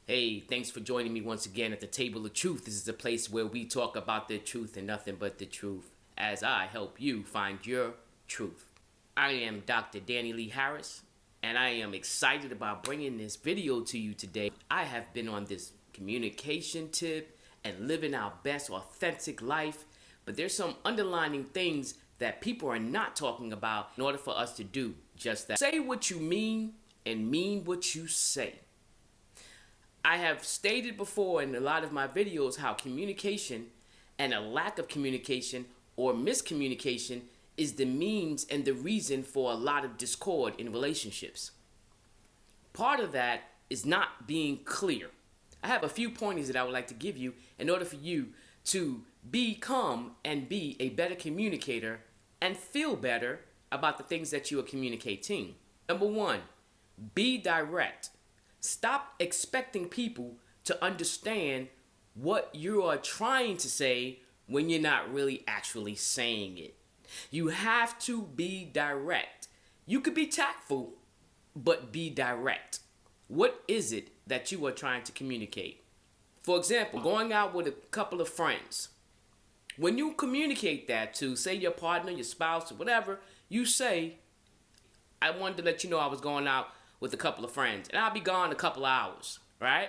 Hey, thanks for joining me once again at the Table of Truth. This is a place where we talk about the truth and nothing but the truth as I help you find your truth. I am Dr. Dani Lee Harris, and I am excited about bringing this video to you today. I have been on this communication tip and living our best authentic life, but there's some underlying things that people are not talking about in order for us to do just that. Say what you mean and mean what you say. I have stated before in a lot of my videos how communication and a lack of communication or miscommunication is the means and the reason for a lot of discord in relationships. Part of that is not being clear. I have a few pointers that I would like to give you in order for you to become and be a better communicator and feel better about the things that you are communicating. Number one, be direct. Stop expecting people to understand what you are trying to say when you're not really actually saying it. You have to be direct. You could be tactful, but be direct. What is it that you are trying to communicate? For example, going out with a couple of friends. When you communicate that to, say, your partner, your spouse, or whatever, you say, I wanted to let you know I was going out with a couple of friends, and I'll be gone a couple of hours, right?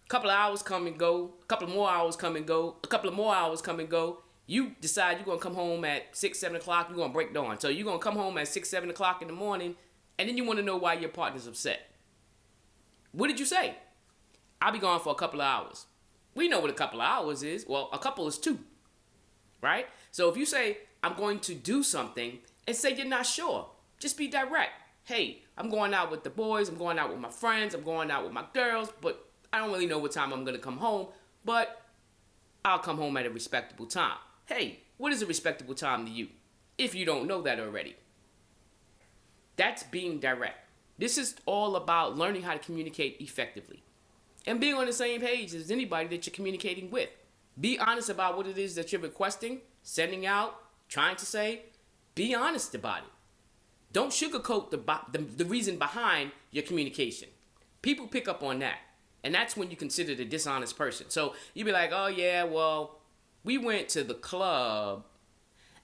A couple of hours come and go, a couple of more hours come and go, a couple of more hours come and go. You decide you're going to come home at 6, 7 o'clock, you're going to break dawn. So you're going to come home at 6, 7 o'clock in the morning, and then you want to know why your partner's upset. What did you say? I'll be gone for a couple of hours. We know what a couple of hours is. Well, a couple is 2, right? So if you say, I'm going to do something, and say you're not sure, just be direct. Hey, I'm going out with the boys, I'm going out with my friends, I'm going out with my girls, but I don't really know what time I'm going to come home, but I'll come home at a respectable time. Hey, what is a respectable time to you? If you don't know that already. That's being direct. This is all about learning how to communicate effectively and being on the same page as anybody that you're communicating with. Be honest about what it is that you're requesting, sending out, trying to say. Be honest about it. Don't sugarcoat the reason behind your communication. People pick up on that. And that's when you consider the dishonest person. So you'd be like, oh yeah, well, we went to the club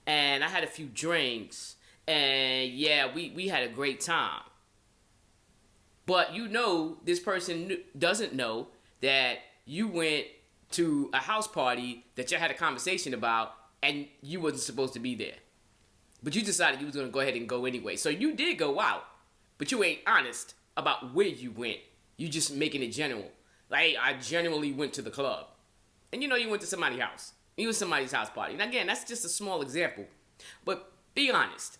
and I had a few drinks and yeah, we had a great time. But you know this person doesn't know that you went to a house party that you had a conversation about and you wasn't supposed to be there. But you decided you was going to go ahead and go anyway. So you did go out, but you ain't honest about where you went. You just making it general. Like, hey, I genuinely went to the club. And you know you went to somebody's house. You was somebody's house party. And again, that's just a small example. But be honest.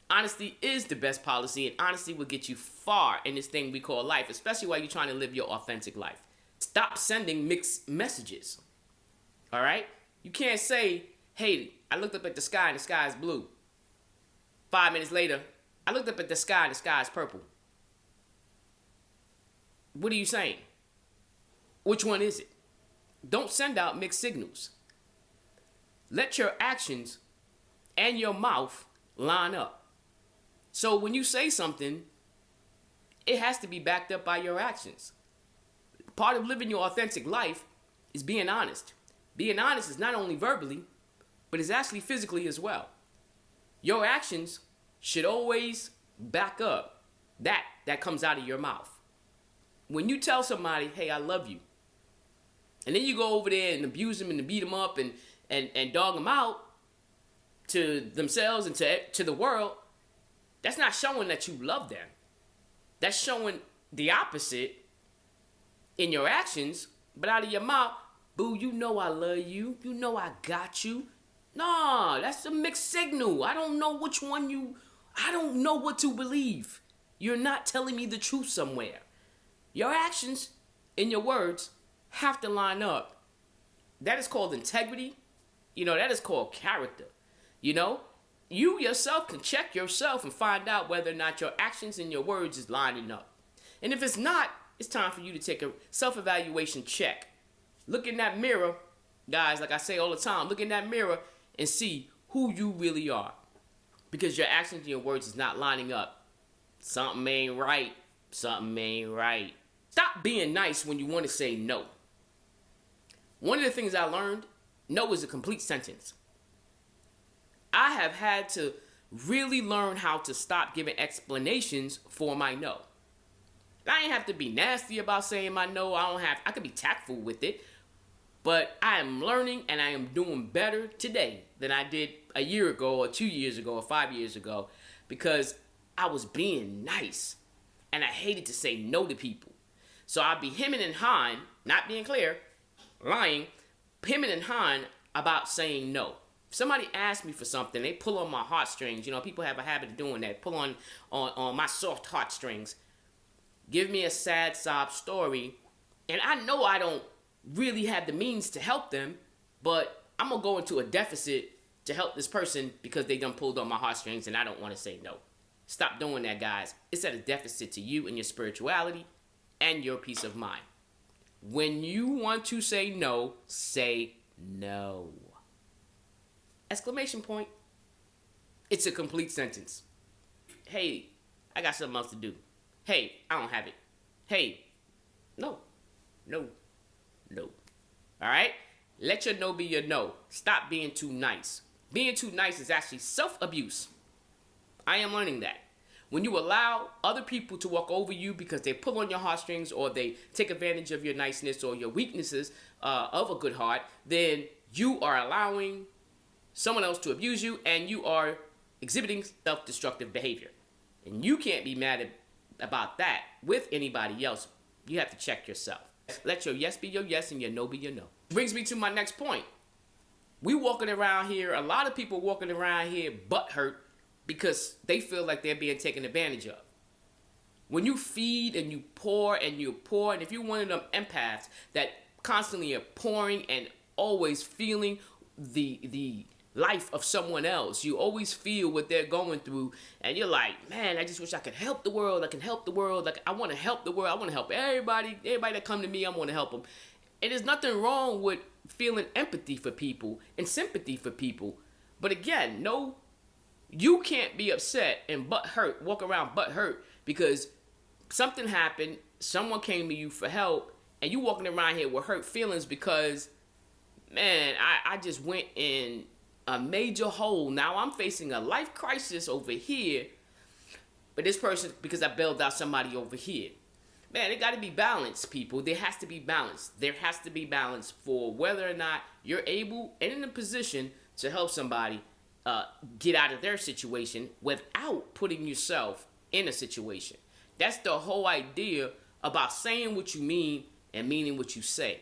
Honesty is the best policy, and honesty will get you far in this thing we call life, especially while you're trying to live your authentic life. Stop sending mixed messages. All right? You can't say, hey, I looked up at the sky and the sky is blue. 5 minutes later, I looked up at the sky and the sky is purple. What are you saying? Which one is it? Don't send out mixed signals. Let your actions and your mouth line up. So when you say something, it has to be backed up by your actions. Part of living your authentic life is being honest. Being honest is not only verbally, but it's actually physically as well. Your actions should always back up that comes out of your mouth. When you tell somebody, hey, I love you, and then you go over there and abuse them and beat them up and dog them out to themselves and to the world, that's not showing that you love them. That's showing the opposite in your actions, but out of your mouth, boo, you know I love you. You know I got you. No, that's a mixed signal. I don't know which one I don't know what to believe. You're not telling me the truth somewhere. Your actions and your words have to line up. That is called integrity. That is called character. You yourself can check yourself and find out whether or not your actions and your words is lining up. And if it's not, it's time for you to take a self-evaluation check. Look in that mirror, guys, like I say all the time, look in that mirror and see who you really are. Because your actions and your words is not lining up. Something ain't right. Something ain't right. Stop being nice when you want to say no. One of the things I learned, no is a complete sentence. I have had to really learn how to stop giving explanations for my no. I ain't have to be nasty about saying my no. I could be tactful with it. But I am learning and I am doing better today than I did a year ago or 2 years ago or 5 years ago, because I was being nice and I hated to say no to people. So I'd be hemming and hawing, not being clear, lying, hemming and hawing about saying no. If somebody asks me for something, they pull on my heartstrings. You know, people have a habit of doing that. Pull on my soft heartstrings. Give me a sad sob story. And I know I don't really have the means to help them, but I'm going to go into a deficit to help this person because they done pulled on my heartstrings and I don't want to say no. Stop doing that, guys. It's at a deficit to you and your spirituality and your peace of mind. When you want to say no, say no. Exclamation point. It's a complete sentence. Hey, I got something else to do. Hey, I don't have it. Hey, no. All right? Let your no be your no. Stop being too nice. Being too nice is actually self-abuse. I am learning that. When you allow other people to walk over you because they pull on your heartstrings or they take advantage of your niceness or your weaknesses of a good heart, then you are allowing someone else to abuse you and you are exhibiting self-destructive behavior. And you can't be mad about that with anybody else. You have to check yourself. Let your yes be your yes and your no be your no. Brings me to my next point. We walking around here, a lot of people walking around here butthurt because they feel like they're being taken advantage of. When you feed and you pour and you pour, and if you're one of them empaths that constantly are pouring and always feeling the life of someone else, you always feel what they're going through, and you're like, man, I just wish I could help the world. I can help the world. Like, I want to help the world. I want to help everybody that come to me. I want to help them. And there's nothing wrong with feeling empathy for people and sympathy for people. But again, no, you can't be upset and walk around butthurt because something happened, someone came to you for help, and you walking around here with hurt feelings because, man, I just went in a major hole. Now I'm facing a life crisis over here, but this person, because I bailed out somebody over here. Man, it got to be balanced, people. There has to be balance. There has to be balance for whether or not you're able and in a position to help somebody get out of their situation without putting yourself in a situation. That's the whole idea about saying what you mean and meaning what you say.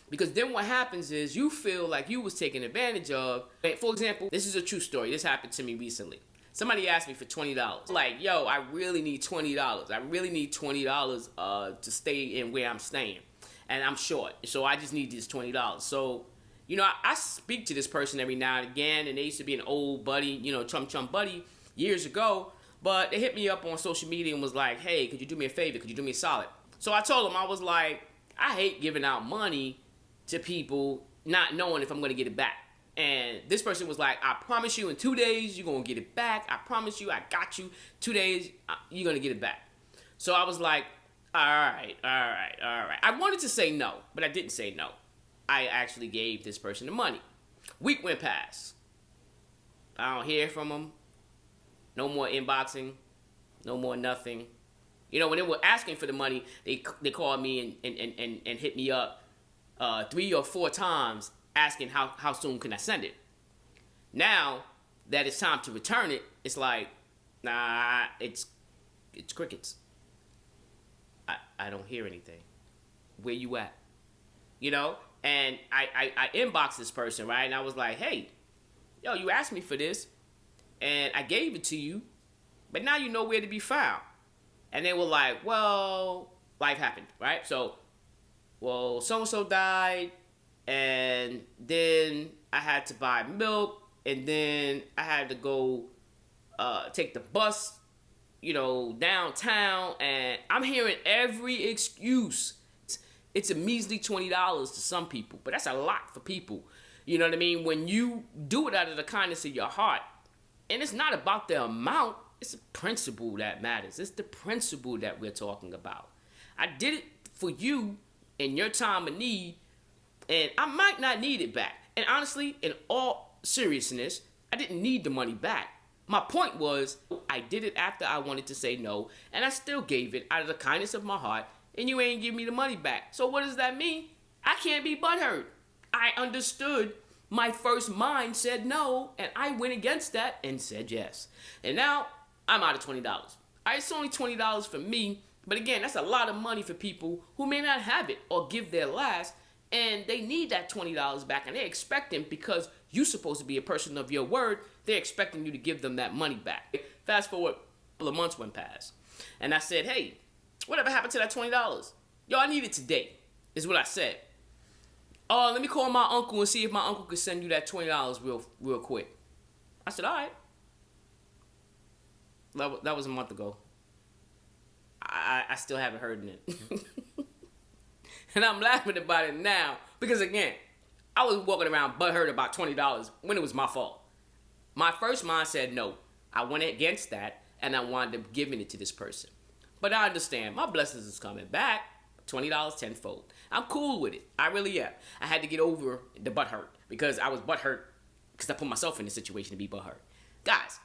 Because then what happens is you feel like you was taken advantage of. For example, this is a true story. This happened to me recently. Somebody asked me for $20. Like, yo, I really need $20. I really need $20 to stay in where I'm staying. And I'm short. So I just need this $20. So, you know, I speak to this person every now and again. And they used to be an old buddy, you know, chum buddy years ago. But they hit me up on social media and was like, hey, could you do me a favor? Could you do me a solid? So I told them, I was like, I hate giving out money to people not knowing if I'm going to get it back. And this person was like, I promise you in 2 days, you're going to get it back. I promise you, I got you. 2 days, you're going to get it back. So I was like, all right. I wanted to say no, but I didn't say no. I actually gave this person the money. Week went past. I don't hear from them. No more inboxing. No more nothing. You know, when they were asking for the money, they called me and hit me up 3 or 4 times asking how soon can I send it. Now that it's time to return it, it's like, nah, it's crickets. I don't hear anything. Where you at? You know? And I inboxed this person, right? And I was like, hey, yo, you asked me for this, and I gave it to you, but now you know where to be found. And they were like, well, life happened, right? So, well, so-and-so died, and then I had to buy milk, and then I had to go take the bus, you know, downtown, and I'm hearing every excuse. It's a measly $20 to some people, but that's a lot for people. You know what I mean? When you do it out of the kindness of your heart, and it's not about the amount, it's the principle that matters. It's the principle that we're talking about. I did it for you in your time of need, and I might not need it back. And honestly, in all seriousness, I didn't need the money back. My point was, I did it after I wanted to say no, and I still gave it out of the kindness of my heart, and you ain't give me the money back. So what does that mean? I can't be butthurt. I understood. My first mind said no, and I went against that and said yes. And now, I'm out of $20. It's only $20 for me, but again, that's a lot of money for people who may not have it or give their last, and they need that $20 back, and they're expecting, because you're supposed to be a person of your word, they're expecting you to give them that money back. Fast forward, a couple of months went past, and I said, hey, whatever happened to that $20? Yo, I need it today, is what I said. Oh, let me call my uncle and see if my uncle could send you that $20 real quick. I said, all right. That was a month ago. I still haven't heard it. And I'm laughing about it now because, again, I was walking around butthurt about $20 when it was my fault. My first mind said no. I went against that, and I wound up giving it to this person. But I understand. My blessings is coming back. $20 tenfold. I'm cool with it. I really am. I had to get over the butthurt because I was butthurt because I put myself in the situation to be butthurt. Guys,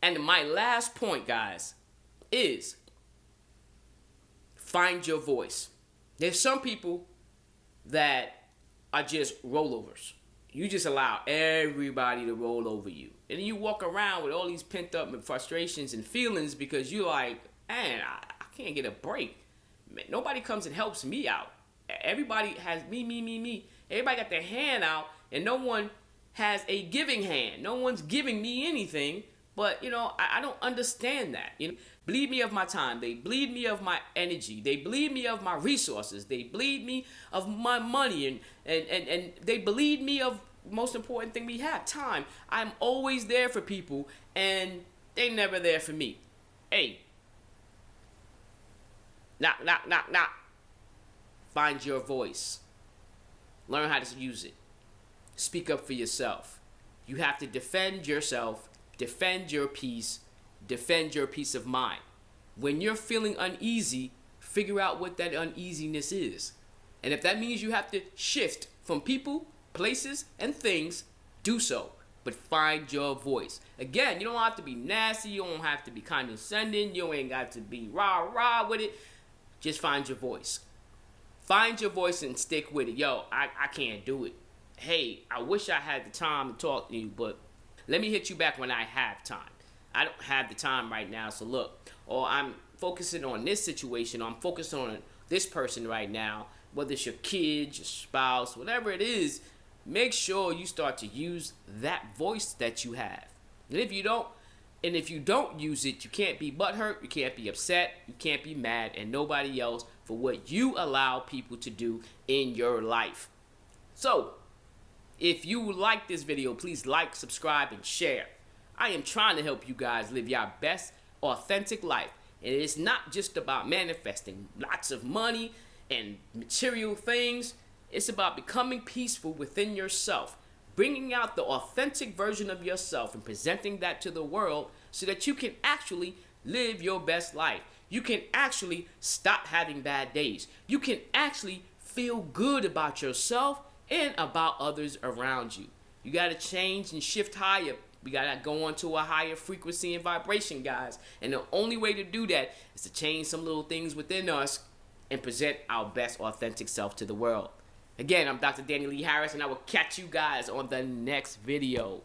and my last point, guys, is find your voice. There's some people that are just rollovers. You just allow everybody to roll over you. And you walk around with all these pent up frustrations and feelings because you're like, man, I can't get a break. Man, nobody comes and helps me out. Everybody has me. Everybody got their hand out, and no one has a giving hand. No one's giving me anything. But, I don't understand that. Bleed me of my time. They bleed me of my energy. They bleed me of my resources. They bleed me of my money. And they bleed me of the most important thing we have, time. I'm always there for people, and they never there for me. Hey. Knock. Find your voice. Learn how to use it. Speak up for yourself. You have to defend yourself. Defend your peace. Defend your peace of mind. When you're feeling uneasy, figure out what that uneasiness is. And if that means you have to shift from people, places, and things, do so. But find your voice. Again, you don't have to be nasty. You don't have to be condescending. You ain't got to be rah-rah with it. Just find your voice. Find your voice and stick with it. Yo, I can't do it. Hey, I wish I had the time to talk to you, but let me hit you back when I have time. I don't have the time right now, so look. Or I'm focusing on this situation, or I'm focused on this person right now, whether it's your kid, your spouse, whatever it is, make sure you start to use that voice that you have. And if you don't use it, you can't be butthurt, you can't be upset, you can't be mad at nobody else for what you allow people to do in your life. So, if you like this video, please like, subscribe, and share. I am trying to help you guys live your best, authentic life. And it's not just about manifesting lots of money and material things. It's about becoming peaceful within yourself, bringing out the authentic version of yourself and presenting that to the world so that you can actually live your best life. You can actually stop having bad days. You can actually feel good about yourself and about others around you. You got to change and shift higher. We got to go on to a higher frequency and vibration, guys. And the only way to do that is to change some little things within us and present our best authentic self to the world. Again, I'm Dr. Dani Lee Harris, and I will catch you guys on the next video.